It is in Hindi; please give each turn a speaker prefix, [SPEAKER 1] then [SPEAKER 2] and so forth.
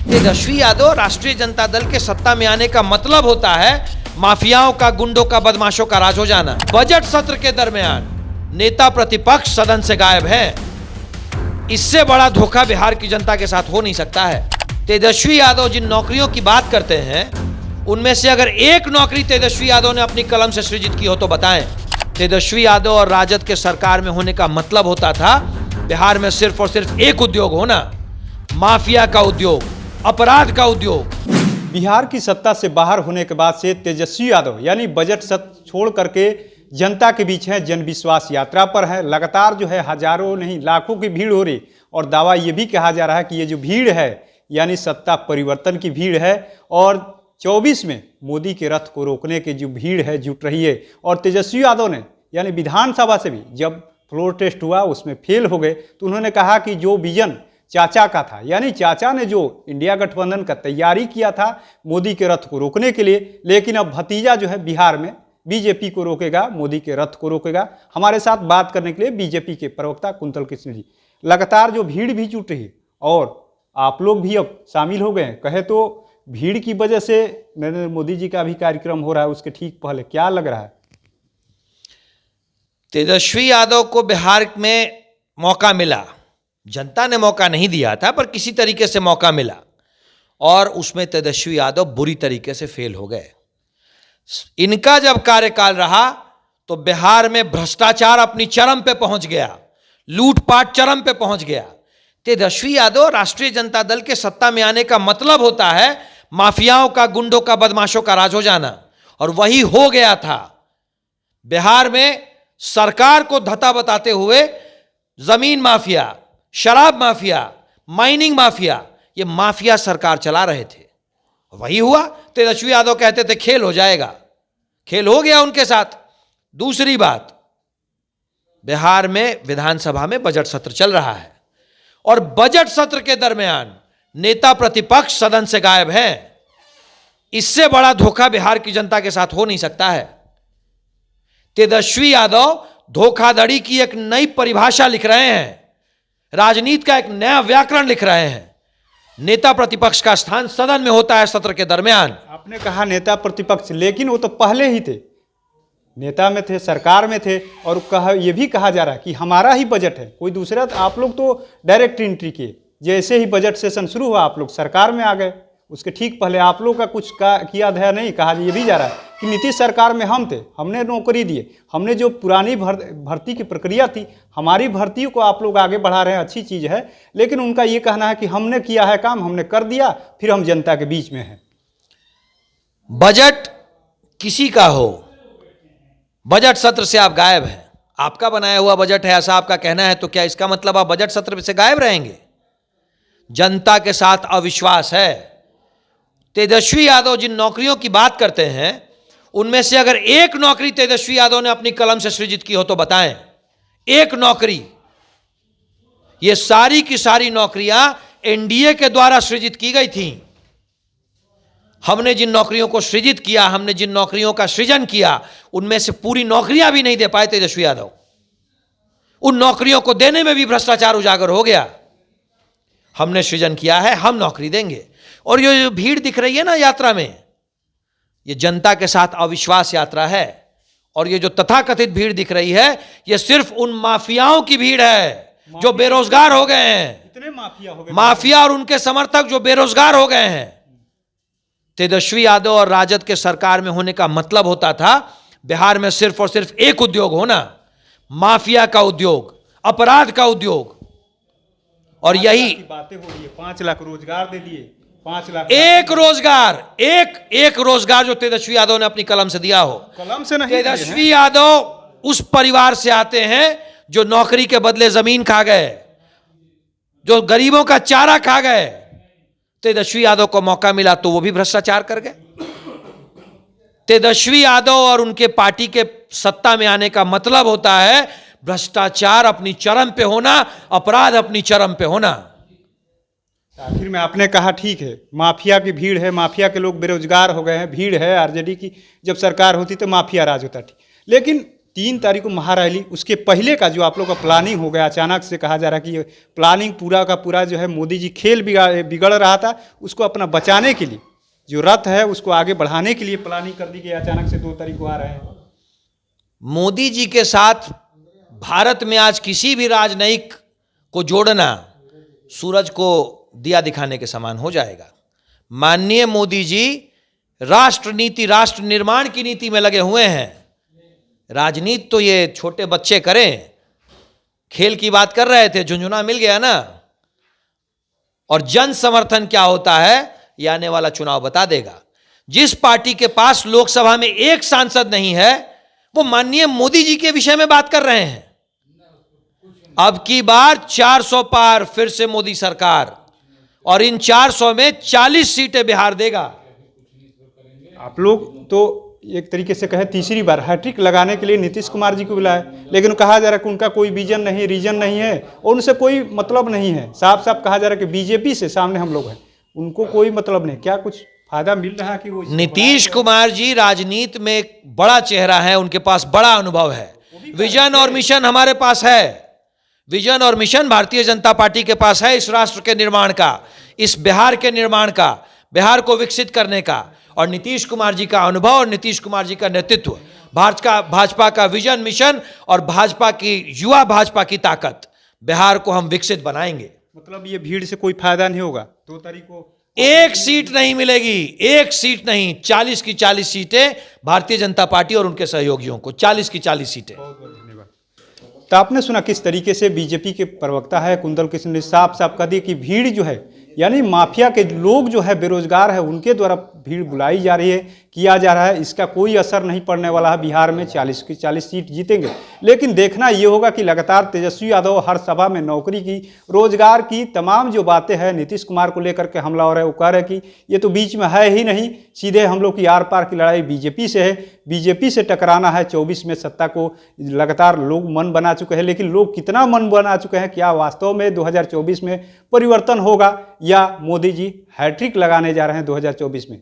[SPEAKER 1] तेजस्वी यादव राष्ट्रीय जनता दल के सत्ता में आने का मतलब होता है माफियाओं का, गुंडों का, बदमाशों का राज हो जाना। बजट सत्र के दरमियान नेता प्रतिपक्ष सदन से गायब है। इससे बड़ा धोखा बिहार की जनता के साथ हो नहीं सकता है। तेजस्वी यादव जिन नौकरियों की बात करते हैं, उनमें से अगर एक नौकरी तेजस्वी यादव ने अपनी कलम से सृजित की हो तो बताएं। तेजस्वी यादव और राजद के सरकार में होने का मतलब होता था बिहार में सिर्फ और सिर्फ एक उद्योग होना, माफिया का उद्योग, अपराध का उद्योग।
[SPEAKER 2] बिहार की सत्ता से बाहर होने के बाद से तेजस्वी यादव यानी बजट सत्र छोड़ करके जनता के बीच हैं, जनविश्वास यात्रा पर है। लगातार जो है हजारों नहीं लाखों की भीड़ हो रही और दावा ये भी कहा जा रहा है कि ये जो भीड़ है यानी सत्ता परिवर्तन की भीड़ है और 24 में मोदी के रथ को रोकने की जो भीड़ है जुट रही है। और तेजस्वी यादव ने यानी विधानसभा से भी जब फ्लोर टेस्ट हुआ उसमें फेल हो गए तो उन्होंने कहा कि जो विजन चाचा का था यानी चाचा ने जो इंडिया गठबंधन का तैयारी किया था मोदी के रथ को रोकने के लिए, लेकिन अब भतीजा जो है बिहार में बीजेपी को रोकेगा, मोदी के रथ को रोकेगा। हमारे साथ बात करने के लिए बीजेपी के प्रवक्ता कुंतल कृष्ण जी। लगातार जो भीड़ भी जुट रही है और आप लोग भी अब शामिल हो गए हैं, कहे तो भीड़ की वजह से नरेंद्र मोदी जी का भी कार्यक्रम हो रहा है, उसके ठीक पहले क्या लग रहा है?
[SPEAKER 1] तेजस्वी यादव को बिहार में मौका मिला, जनता ने मौका नहीं दिया था पर किसी तरीके से मौका मिला और उसमें तेजस्वी यादव बुरी तरीके से फेल हो गए। इनका जब कार्यकाल रहा तो बिहार में भ्रष्टाचार अपनी चरम पे पहुंच गया, लूटपाट चरम पे पहुंच गया। तेजस्वी यादव राष्ट्रीय जनता दल के सत्ता में आने का मतलब होता है माफियाओं का, गुंडों का, बदमाशों का राज हो जाना, और वही हो गया था। बिहार में सरकार को धता बताते हुए जमीन माफिया, शराब माफिया, माइनिंग माफिया, ये माफिया सरकार चला रहे थे। वही हुआ। तेजस्वी यादव कहते थे खेल हो जाएगा, खेल हो गया उनके साथ। दूसरी बात, बिहार में विधानसभा में बजट सत्र चल रहा है और बजट सत्र के दरमियान नेता प्रतिपक्ष सदन से गायब हैं। इससे बड़ा धोखा बिहार की जनता के साथ हो नहीं सकता है। तेजस्वी यादव धोखाधड़ी की एक नई परिभाषा लिख रहे हैं, राजनीति का एक नया व्याकरण लिख रहे हैं। नेता प्रतिपक्ष का स्थान सदन में होता है सत्र के दरमियान।
[SPEAKER 2] आपने कहा नेता प्रतिपक्ष, लेकिन वो तो पहले ही थे, नेता में थे, सरकार में थे और ये भी कहा जा रहा है कि हमारा ही बजट है, कोई दूसरा। आप लोग तो डायरेक्ट एंट्री किए, जैसे ही बजट सेशन शुरू हुआ आप लोग सरकार में आ गए। उसके ठीक पहले आप लोग का कुछ किया धया नहीं। कहा ये भी जा रहा है कि नीतीश सरकार में हम थे, हमने नौकरी दिए, हमने जो पुरानी भर्ती की प्रक्रिया थी, हमारी भर्ती को आप लोग आगे बढ़ा रहे हैं, अच्छी चीज़ है। लेकिन उनका ये कहना है कि हमने किया है काम, हमने कर दिया, फिर हम जनता के बीच में हैं।
[SPEAKER 1] बजट किसी का हो, बजट सत्र से आप गायब हैं। आपका बनाया हुआ बजट है ऐसा आपका कहना है, तो क्या इसका मतलब आप बजट सत्र से गायब रहेंगे? जनता के साथ अविश्वास है। तेजस्वी यादव जिन नौकरियों की बात करते हैं, उनमें से अगर एक नौकरी तेजस्वी यादव ने अपनी कलम से सृजित की हो तो बताएं। एक नौकरी। ये सारी की सारी नौकरियां एनडीए के द्वारा सृजित की गई थी। हमने जिन नौकरियों को सृजित किया, हमने जिन नौकरियों का सृजन किया, उनमें से पूरी नौकरियां भी नहीं दे पाए तेजस्वी यादव। उन नौकरियों को देने में भी भ्रष्टाचार उजागर हो गया। हमने सृजन किया है, हम नौकरी देंगे। और ये जो भीड़ दिख रही है ना यात्रा में, ये जनता के साथ अविश्वास यात्रा है। और ये जो तथाकथित भीड़ दिख रही है, ये सिर्फ उन माफियाओं की भीड़ है जो बेरोजगार हो गए हैं।
[SPEAKER 2] इतने माफिया हो गए,
[SPEAKER 1] माफिया और उनके समर्थक जो बेरोजगार हो गए हैं। तेजस्वी यादव और राजद के सरकार में होने का मतलब होता था बिहार में सिर्फ और सिर्फ एक उद्योग होना, माफिया का उद्योग, अपराध का उद्योग। और यही
[SPEAKER 2] बातें हो रही है, 5 लाख रोजगार दे दिए, 5 लाख
[SPEAKER 1] एक रोजगार, एक रोजगार जो तेजस्वी यादव ने अपनी कलम से दिया हो।
[SPEAKER 2] कलम से नहीं।
[SPEAKER 1] तेजस्वी यादव उस परिवार से आते हैं जो नौकरी के बदले जमीन खा गए, जो गरीबों का चारा खा गए। तेजस्वी यादव को मौका मिला तो वो भी भ्रष्टाचार कर गए। तेजस्वी यादव और उनके पार्टी के सत्ता में आने का मतलब होता है भ्रष्टाचार अपनी चरम पे होना, अपराध अपनी चरम पे होना।
[SPEAKER 2] आखिर में आपने कहा ठीक है, माफिया की भीड़ है, माफिया के लोग बेरोजगार हो गए हैं, भीड़ है। आरजेडी की जब सरकार होती तो माफिया राज होता थी। लेकिन 3 तारीख को महारैली, उसके पहले का जो आप लोग का प्लानिंग हो गया, अचानक से कहा जा रहा है कि ये प्लानिंग पूरा का पूरा जो है मोदी जी खेल बिगड़ रहा था, उसको अपना बचाने के लिए जो रथ है उसको आगे बढ़ाने के लिए प्लानिंग कर दी गई, अचानक से 2 तारीख को आ रहे हैं।
[SPEAKER 1] मोदी जी के साथ भारत में आज किसी भी राजनयिक को जोड़ना सूरज को दिया दिखाने के समान हो जाएगा। माननीय मोदी जी राष्ट्र नीति, राष्ट्र निर्माण की नीति में लगे हुए हैं। राजनीति तो ये छोटे बच्चे करें, खेल की बात कर रहे थे, झुंझुना मिल गया ना। और जन समर्थन क्या होता है ये आने वाला चुनाव बता देगा। जिस पार्टी के पास लोकसभा में एक सांसद नहीं है वो माननीय मोदी जी के विषय में बात कर रहे हैं। अब की बार 400 पार फिर से मोदी सरकार, और इन 400 में 40 सीटें बिहार देगा।
[SPEAKER 2] आप लोग तो एक तरीके से कहे तीसरी बार हैट्रिक लगाने के लिए नीतीश कुमार जी को बुलाए, लेकिन कहा जा रहा है कि उनका कोई विजन नहीं, रीजन नहीं है और उनसे कोई मतलब नहीं है। साफ साफ कहा जा रहा है कि बीजेपी से सामने हम लोग हैं, उनको कोई मतलब नहीं। क्या कुछ फायदा मिल रहा है कि वो
[SPEAKER 1] नीतीश कुमार जी राजनीति में एक बड़ा चेहरा है, उनके पास बड़ा अनुभव है। विजन और मिशन हमारे पास है, विजन और मिशन भारतीय जनता पार्टी के पास है इस राष्ट्र के निर्माण का, इस बिहार के निर्माण का, बिहार को विकसित करने का। और नीतीश कुमार जी का अनुभव और नीतीश कुमार जी का नेतृत्व, भाजपा का विजन मिशन और भाजपा की युवा भाजपा की ताकत, बिहार को हम विकसित बनाएंगे।
[SPEAKER 2] मतलब ये भीड़ से कोई फायदा नहीं होगा। 2 तारीख को
[SPEAKER 1] एक सीट नहीं मिलेगी, एक सीट नहीं, 40 की 40 सीटें भारतीय जनता पार्टी और उनके सहयोगियों को, 40 की 40 सीटें।
[SPEAKER 2] बहुत बहुत धन्यवाद। तो आपने सुना किस तरीके से बीजेपी के प्रवक्ता है कुंदल कृष्ण ने साफ साफ कह दी कि भीड़ जो है यानी माफिया के लोग जो है बेरोजगार है उनके द्वारा भीड़ बुलाई जा रही है, किया जा रहा है। इसका कोई असर नहीं पड़ने वाला है। बिहार में 40 की 40 सीट जीतेंगे, लेकिन देखना ये होगा कि लगातार तेजस्वी यादव हर सभा में नौकरी की, रोजगार की तमाम जो बातें हैं नीतीश कुमार को लेकर के हमला हो रहा है, वो कह रहे हैं कि ये तो बीच में है ही नहीं, सीधे हम लोग की आर पार की लड़ाई बीजेपी से है, बीजेपी से टकराना है। 24 में सत्ता को लगातार लोग मन बना चुके हैं, लेकिन लोग कितना मन बना चुके हैं, क्या वास्तव में 2024 में परिवर्तन होगा या मोदी जी हैट्रिक लगाने जा रहे हैं 2024 में?